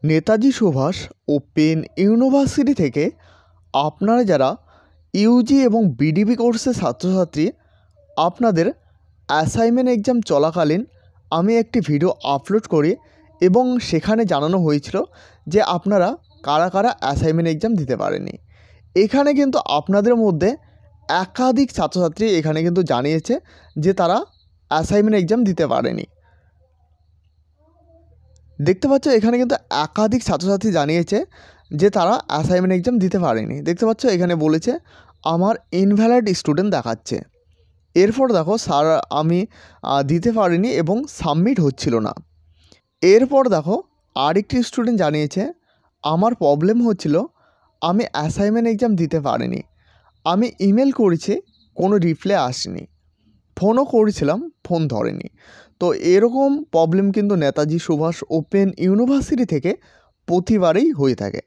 Netaji Subhash open university থেকে আপনারা যারা ইউজি এবং বিডিবি কোর্সের ছাত্রছাত্রী, আপনাদের অ্যাসাইনমেন্ট এক্সাম চলাকালীন আমি একটি ভিডিও আপলোড করি এবং সেখানে জানানো হয়েছিল যে আপনারা কারা কারা অ্যাসাইনমেন্ট এক্সাম দিতে পারেনি। এখানে কিন্তু আপনাদের মধ্যে একাধিক ছাত্রছাত্রী এখানে কিন্তু জানিয়েছে যে তারা অ্যাসাইনমেন্ট এক্সাম দিতে পারেনি। দেখতে পাচ্ছ এখানে কিন্তু একাধিক ছাত্রছাত্রী জানিয়েছে যে তারা অ্যাসাইনমেন্ট এক্সাম দিতে পারেনি। দেখতে পাচ্ছ এখানে বলেছে আমার ইনভ্যালিড স্টুডেন্ট দেখাচ্ছে। এরপর দেখো স্যার আমি দিতে পারিনি এবং সাবমিট হচ্ছিল না। এরপর দেখো আরেকটি স্টুডেন্ট জানিয়েছে আমার প্রবলেম হচ্ছিল, আমি অ্যাসাইনমেন্ট এক্সাম দিতে পারিনি, আমি ইমেল করেছি কোনো রিপ্লাই আসেনি, ফোনও করেছিলাম ফোন ধরেনি। তো এরকম প্রবলেম কিন্তু নেতাজি সুভাষ ওপেন ইউনিভার্সিটি থেকে প্রতিবারেই হয়ে থাকে।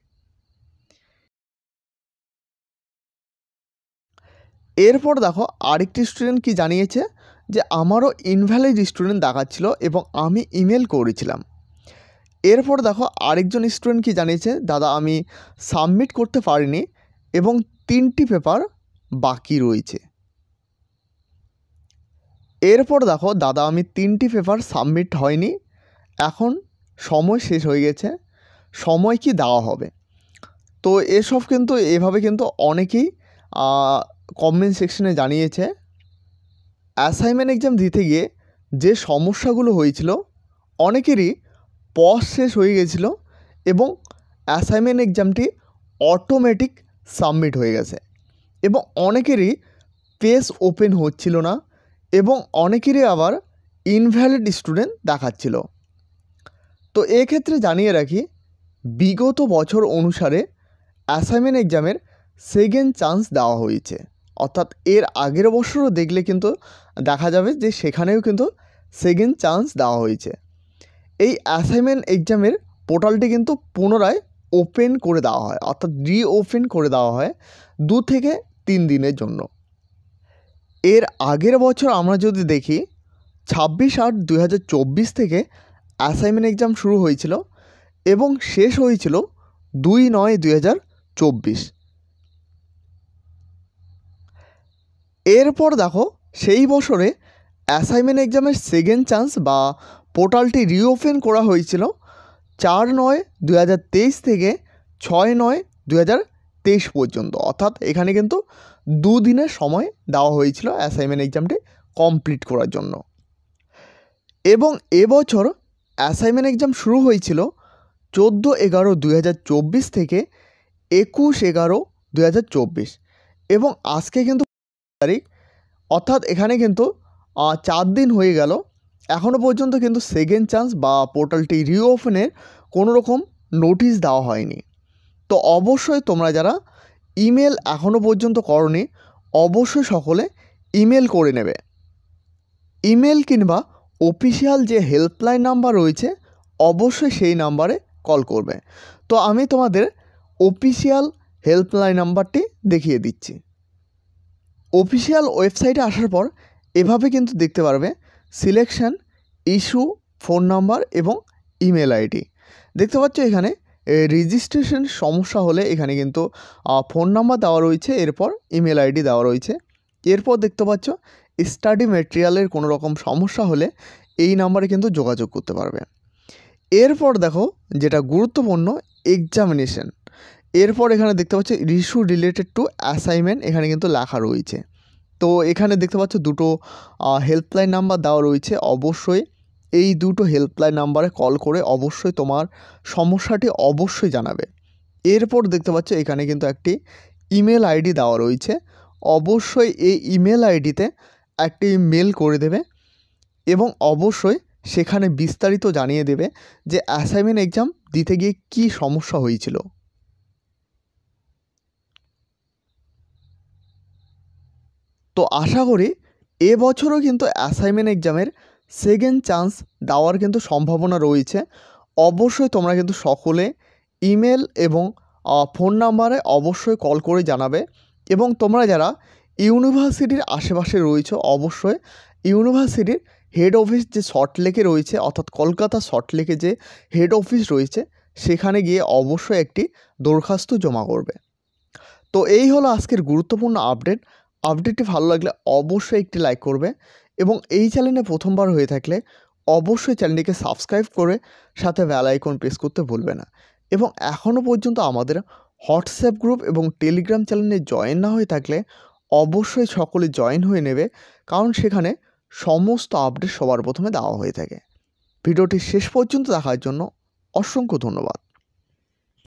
এরপর দেখো আরেকটি স্টুডেন্ট কি জানিয়েছে যে আমারও ইনভ্যালিড স্টুডেন্ট দেখাচ্ছিল এবং আমি ইমেল করেছিলাম। এরপর দেখো আরেকজন স্টুডেন্ট কি জানিয়েছে, দাদা আমি সাবমিট করতে পারিনি এবং 3টি পেপার বাকি রয়েছে। এরপর দেখো দাদা আমি 3টি পেপার সাবমিট হয়নি, এখন সময় শেষ হয়ে গেছে, সময় কি দেওয়া হবে। তো এসব কিন্তু এভাবে কিন্তু অনেকেই কমেন্ট সেকশনে জানিয়েছে। অ্যাসাইনমেন্ট এক্সাম দিতে গিয়ে যে সমস্যাগুলো হয়েছিল, অনেকেরই পজ শেষ হয়ে গেছিলো এবং অ্যাসাইনমেন্ট এক্সামটি অটোমেটিক সাবমিট হয়ে গেছে এবং অনেকেরই পেজ ওপেন হচ্ছিল না এবং অনেকেরই আবার ইনভ্যালিড স্টুডেন্ট দেখাচ্ছিল। তো এক্ষেত্রে জানিয়ে রাখি, বিগত বছর অনুসারে অ্যাসাইনমেন্ট এক্সামের সেকেন্ড চান্স দেওয়া হয়েছে, অর্থাৎ এর আগের বছরও দেখলে কিন্তু দেখা যাবে যে সেখানেও কিন্তু সেকেন্ড চান্স দেওয়া হয়েছে। এই অ্যাসাইনমেন্ট এক্সামের পোর্টালটি কিন্তু পুনরায় ওপেন করে দেওয়া হয়, অর্থাৎ রিওপেন করে দেওয়া হয় 2 থেকে 3 দিনের জন্য। এর আগের বছর আমরা যদি দেখি 26/8/2024 থেকে অ্যাসাইনমেন্ট এক্সাম শুরু হয়েছিল এবং শেষ হয়েছিল 2/9/2024। এরপর দেখো সেই বছরে অ্যাসাইনমেন্ট এক্সামের সেকেন্ড চান্স বা পোর্টালটি রিওপেন করা হয়েছিল 4/9/2023 থেকে 6/9/2023 পর্যন্ত, অর্থাৎ এখানে কিন্তু 2 দিনের সময় দেওয়া হয়েছিল অ্যাসাইনমেন্ট এক্সামটি কমপ্লিট করার জন্য। এবং এবছর অ্যাসাইনমেন্ট এক্সাম শুরু হয়েছিল 14/11/2024 থেকে 21/11/2024 এবং আজকে কিন্তু তারিখ, অর্থাৎ এখানে কিন্তু 4 দিন হয়ে গেল, এখনও পর্যন্ত কিন্তু সেকেন্ড চান্স বা পোর্টালটি রিওপেনের কোনো রকম নোটিশ দেওয়া হয়নি। তো অবশ্যই তোমরা যারা ইমেল এখনও পর্যন্ত করোনি, অবশ্যই সকলে ইমেল করে নেবে। ইমেল কিংবা অফিসিয়াল যে হেল্পলাইন নাম্বার রয়েছে অবশ্যই সেই নাম্বারে কল করবে। তো আমি তোমাদের অফিসিয়াল হেল্পলাইন নাম্বারটি দেখিয়ে দিচ্ছি। অফিসিয়াল ওয়েবসাইটে আসার পর এভাবে কিন্তু দেখতে পারবে সিলেকশন, ইস্যু, ফোন নাম্বার এবং ইমেল আইডি। দেখতে পাচ্ছ এখানে রেজিস্ট্রেশন সমস্যা হলে এখানে কিন্তু ফোন নাম্বার দেওয়া রয়েছে, এরপর ইমেল আইডি দেওয়া রয়েছে। এরপর দেখতে পাচ্ছ স্টাডি ম্যাটেরিয়ালের কোনো রকম সমস্যা হলে এই নাম্বারে কিন্তু যোগাযোগ করতে পারবে। এরপর দেখো যেটা গুরুত্বপূর্ণ, এক্সামিনেশন। এরপর এখানে দেখতে পাচ্ছ ইস্যু রিলেটেড টু অ্যাসাইনমেন্ট, এখানে কিন্তু লেখা রয়েছে। তো এখানে দেখতে পাচ্ছ দুটো হেল্পলাইন নাম্বার দেওয়া রয়েছে, অবশ্যই এই দুটো হেল্পলাইন নাম্বারে কল করে অবশ্যই তোমার সমস্যাটি অবশ্যই জানাবে। এরপর দেখতে পাচ্ছ এখানে কিন্তু একটি ইমেল আইডি দেওয়া রয়েছে, অবশ্যই এই ইমেল আইডিতে একটি মেল করে দেবে এবং অবশ্যই সেখানে বিস্তারিত জানিয়ে দেবে যে অ্যাসাইনমেন্ট এক্সাম দিতে গিয়ে কী সমস্যা হয়েছিল। তো আশা করি এবছরও কিন্তু অ্যাসাইনমেন্ট এক্সামের সেকেন্ড চান্স দেওয়ার কিন্তু সম্ভাবনা রয়েছে। অবশ্যই তোমরা কিন্তু সকলে ইমেল এবং ফোন নাম্বারে অবশ্যই কল করে জানাবে এবং তোমরা যারা ইউনিভার্সিটির আশেপাশে রয়েছে অবশ্যই ইউনিভার্সিটির হেড অফিস যে সল্টলেকে রয়েছে, অর্থাৎ কলকাতা সল্টলেকে যে হেড অফিস রয়েছে সেখানে গিয়ে অবশ্যই একটি দরখাস্ত জমা করবে। তো এই হলো আজকের গুরুত্বপূর্ণ আপডেটটি ভালো লাগলে অবশ্যই একটি লাইক করবে এবং এই চ্যানেলে প্রথমবার হয়ে থাকলে অবশ্যই চ্যানেলটিকে সাবস্ক্রাইব করে সাথে বেল আইকন প্রেস করতে ভুলবে না। এবং এখনও পর্যন্ত আমাদের হোয়াটসঅ্যাপ গ্রুপ এবং টেলিগ্রাম চ্যানেলে জয়েন না হয়ে থাকলে অবশ্যই সকলে জয়েন হয়ে নেবে, কারণ সেখানে সমস্ত আপডেট সবার প্রথমে দেওয়া হয়ে থাকে। ভিডিওটি শেষ পর্যন্ত দেখার জন্য অসংখ্য ধন্যবাদ।